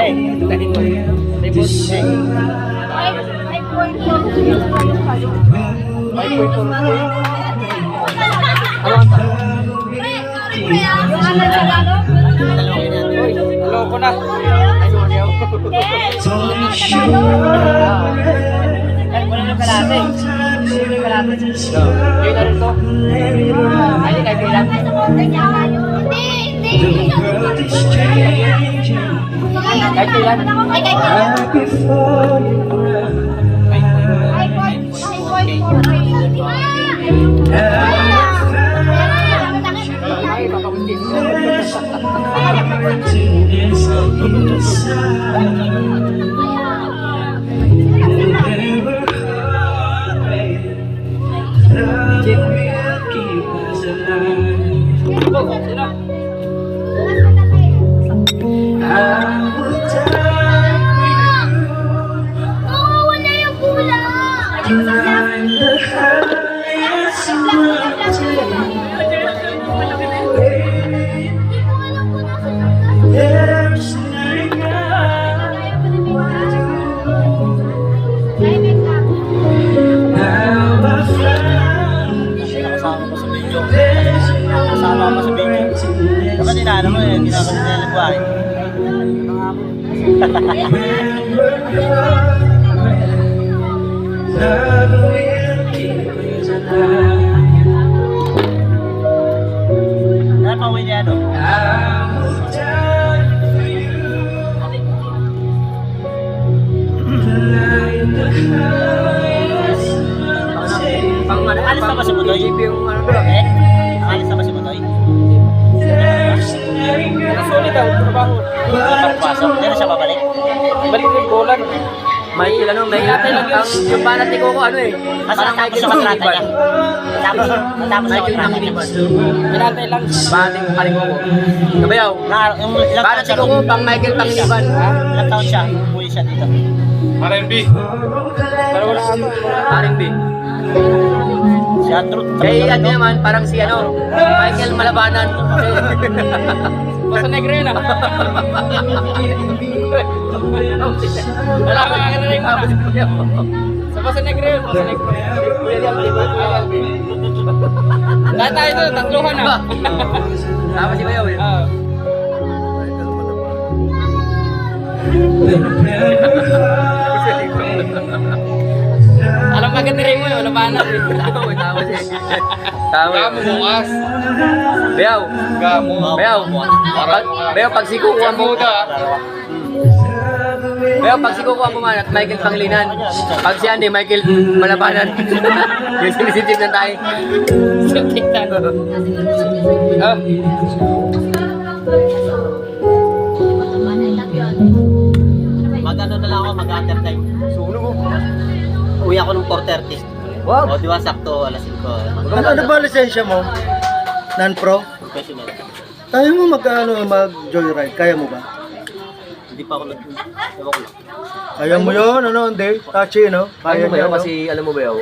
eh. Loko na. Ay, wala na kalate. Kalate. Yun na rin to. Ay, di kayo bilang. Kahit ilan? Ay, kahit ilan? Ay, papapuntin. Wala yung kulang. Kasama ko sa video. Kasama ko sa video. Dapat inaano mo eh, ginagawa nila ng buhay. Kaya pauwi niya ano? Pang ano, Alis na ba si Butoy? yung ano to. Eh? Alis na ba si Butoy? Nasulit ang trabaho. Pagpasok, hindi na siya babalik. Balik yung golan. Michael, ano, may natin lang yung banat ni Coco, ano eh. Kasi natapos sa kontrata niya. Natapos sa Michael kontrata niya. Pinatay lang. Banat ni Coco. Kabayaw. Yung ilang Banat ni Coco, pang Michael, pang Ivan. Ilang taon siya, umuwi siya dito. RMB. Pero wala ano. Paring B. Siya, truth. Kay ano naman, parang si ano, Michael Malabanan. Basta negro yun ah. Wala ka nga rin ako. Sa basta negro yun, basta negro. Lahat tayo doon, tatluhan ah. Tama si Bayaw eh. Alam ka ganda rin mo yun, Malabanan. Tama siya. Tama. Gamo bukas. Bayaw. Gamo. Bayaw. Bayaw, pag sikukuha mo. Bayaw, pag sikukuha mo man at Michael Panglinan. Pag si Andy, Michael Malabanan. Yung sensitive na tayo. Tiktan. Mag-ano na lang ako, mag-undertime. Sunog mo. Uwi ako ng 4:30. Wow. O, di ba sakto, alas 5. Ano ba lisensya mo? Non-pro? Professional. Kaya mo mag-joyride? Kaya mo ba? Hindi pa ako nag... Ewan ko lang. Kaya mo yun? Ano, hindi? Touchy, no? Kaya mo niya, Bayaw no? kasi alam mo Bayaw,